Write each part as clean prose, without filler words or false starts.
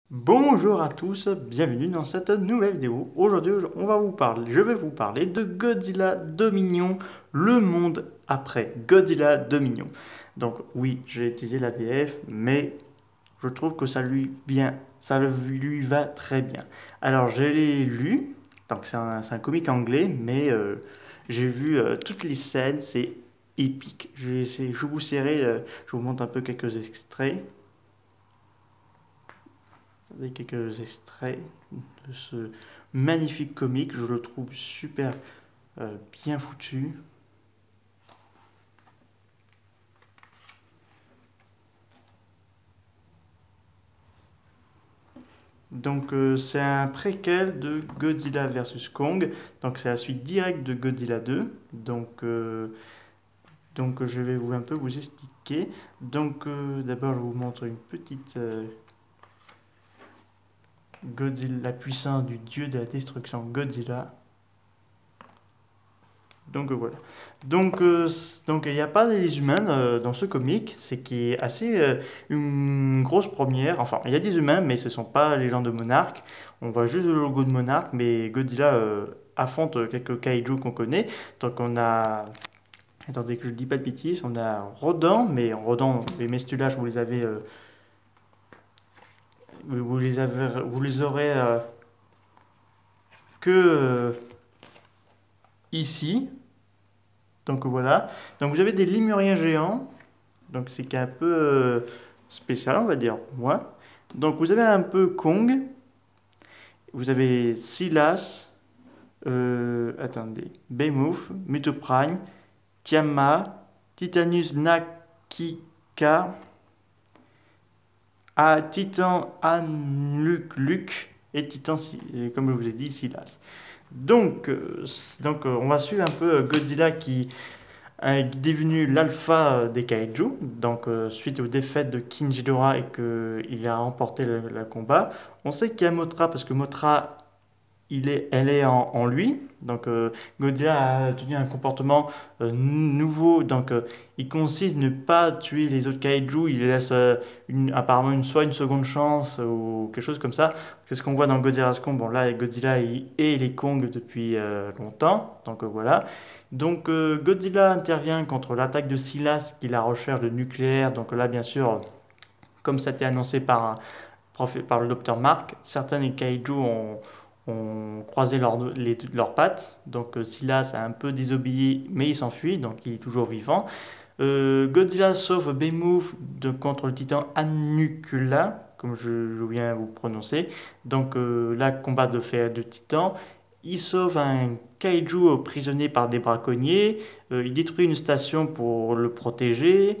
Bonjour à tous, bienvenue dans cette nouvelle vidéo. Aujourd'hui, je vais vous parler de Godzilla Dominion, le monde après Godzilla Dominion. Donc oui, j'ai utilisé la VF, mais je trouve que ça lui va très bien. Alors je l'ai lu, donc c'est un comic anglais, mais j'ai vu toutes les scènes, c'est épique. Je vais vous serrer, je vous montre un peu quelques extraits. Avec quelques extraits de ce magnifique comic. Je le trouve super bien foutu. Donc c'est un préquel de Godzilla vs Kong. Donc c'est la suite directe de Godzilla 2. Donc je vais un peu vous expliquer. Donc d'abord je vous montre une petite Godzilla, la puissance du dieu de la destruction Godzilla. Donc voilà. Donc il n'y a pas des humains dans ce comic, c'est qui est assez une grosse première. Enfin, il y a des humains, mais ce ne sont pas les gens de Monarch. On voit juste le logo de Monarch, mais Godzilla affronte quelques kaiju qu'on connaît. Donc on a, attendez que je dis pas de bêtises, on a Rodan, mais Rodan, les Mestulages, vous les aurez que ici. Donc voilà. Donc vous avez des lémuriens géants. Donc c'est un peu spécial, on va dire, pour moi. Donc vous avez un peu Kong. Vous avez Silas. Attendez. Behemoth, Mutoprime, Tiamat, Titanus Nakika, Titan Anluk et Titan, comme je vous ai dit, Silas. Donc, on va suivre un peu Godzilla qui est devenu l'alpha des kaiju, donc suite aux défaites de King Ghidorah et qu'il a remporté le combat. On sait qu'il y a Mothra parce que Mothra, elle est en lui. Donc Godzilla a tenu un comportement nouveau. Donc il consiste à ne pas tuer les autres kaiju. Il les laisse apparemment soit une seconde chance ou quelque chose comme ça. C'est ce qu'on voit dans Godzilla Kong. Bon là Godzilla et les Kong depuis longtemps. Donc voilà. Donc Godzilla intervient contre l'attaque de Silas qui est la recherche de nucléaire. Donc là bien sûr, comme ça a été annoncé par le docteur Mark, certains des kaiju ont croisé leurs pattes. Donc Silas a un peu désobéi, mais il s'enfuit, donc il est toujours vivant. Godzilla sauve Behemoth contre le titan Anucula, comme je viens vous prononcer. Donc là, combat de titan. Il sauve un kaiju prisonnier par des braconniers. Il détruit une station pour le protéger.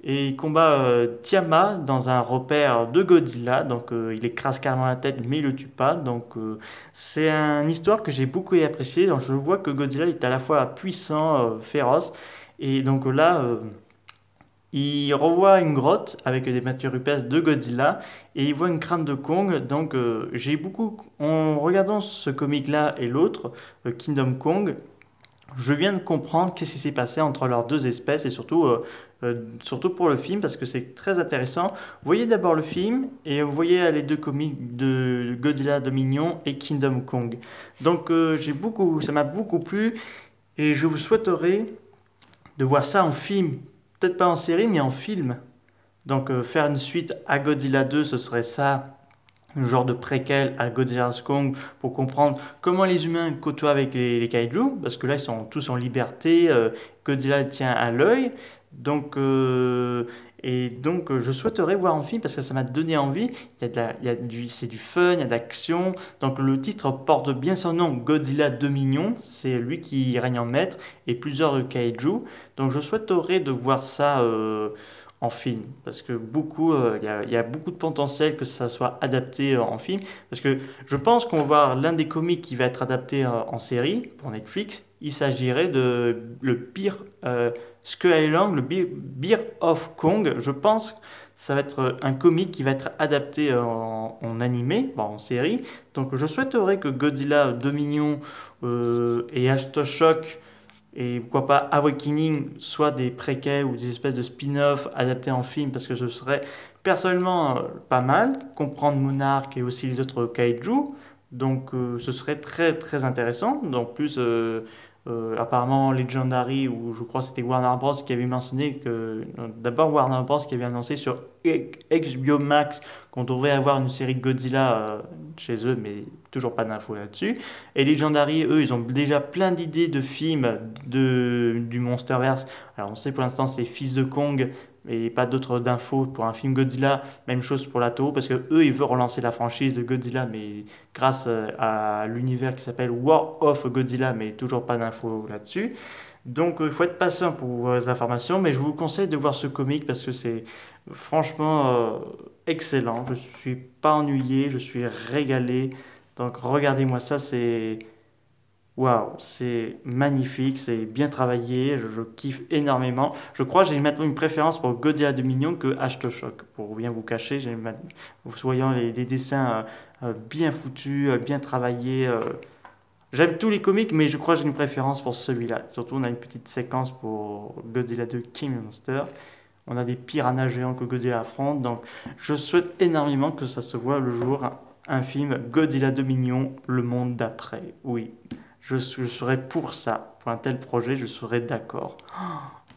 Et il combat Tiamat dans un repère de Godzilla. Donc il écrase carrément la tête, mais il le tue pas. Donc c'est une histoire que j'ai beaucoup appréciée. Donc je vois que Godzilla est à la fois puissant, féroce. Et donc là, il revoit une grotte avec des matériaux rupestres de Godzilla et il voit une crâne de Kong. Donc j'ai beaucoup, en regardant ce comic-là et l'autre, Kingdom Kong, je viens de comprendre qu'est-ce qui s'est passé entre leurs deux espèces et surtout pour le film parce que c'est très intéressant. Voyez d'abord le film et vous voyez les deux comics de Godzilla Dominion et Kingdom Kong. Donc ça m'a beaucoup plu et je vous souhaiterais de voir ça en film. Peut-être pas en série mais en film. Donc faire une suite à Godzilla 2, ce serait ça, un genre de préquel à Godzilla Kong pour comprendre comment les humains côtoient avec les kaiju, parce que là ils sont tous en liberté, Godzilla tient à l'œil, donc, je souhaiterais voir en film parce que ça m'a donné envie, c'est du fun, il y a de l'action, donc le titre porte bien son nom, Godzilla Dominion, c'est lui qui règne en maître, et plusieurs kaiju, donc je souhaiterais de voir ça en film parce que il y a beaucoup de potentiel que ça soit adapté en film parce que je pense qu'on va voir l'un des comics qui va être adapté en série pour Netflix. Il s'agirait de le pire Skull Island, le Beer of Kong. Je pense que ça va être un comic qui va être adapté en animé, bon, en série. Donc je souhaiterais que Godzilla Dominion et Aftershock et pourquoi pas Awakening, soit des préquels ou des espèces de spin-off adaptés en film, parce que ce serait Personnellement, pas mal. Comprendre Monarch et aussi les autres kaiju. Donc, ce serait très très intéressant. En plus, apparemment, Legendary, ou je crois que c'était Warner Bros. Qui avait mentionné que. D'abord, Warner Bros. Qui avait annoncé sur HBO Max qu'on devrait avoir une série de Godzilla chez eux, mais toujours pas d'infos là-dessus. Et Legendary, eux, ils ont déjà plein d'idées de films du Monsterverse. Alors, on sait pour l'instant, c'est Fils de Kong et pas d'autres d'infos pour un film Godzilla. Même chose pour la Toho, parce que eux, ils veulent relancer la franchise de Godzilla, mais grâce à l'univers qui s'appelle War of Godzilla, mais toujours pas d'infos là-dessus. Donc, il faut être patient pour vos informations, mais je vous conseille de voir ce comic parce que c'est franchement excellent. Je suis pas ennuyé, je suis régalé. Donc, regardez-moi ça, c'est waouh, c'est magnifique, c'est bien travaillé, je kiffe énormément. Je crois que j'ai maintenant une préférence pour Godzilla Dominion que Ashtoshock. Pour bien vous cacher, vous voyant les dessins bien foutus, bien travaillés. J'aime tous les comics, mais je crois que j'ai une préférence pour celui-là. Surtout, on a une petite séquence pour Godzilla 2 King Monster. On a des piranhas géants que Godzilla affronte. Donc, je souhaite énormément que ça se voit le jour. Un film Godzilla Dominion, le monde d'après. Oui, je serais pour ça. Pour un tel projet, je serais d'accord.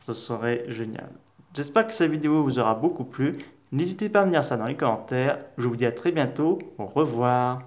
Ce serait génial. J'espère que cette vidéo vous aura beaucoup plu. N'hésitez pas à me dire ça dans les commentaires. Je vous dis à très bientôt. Au revoir.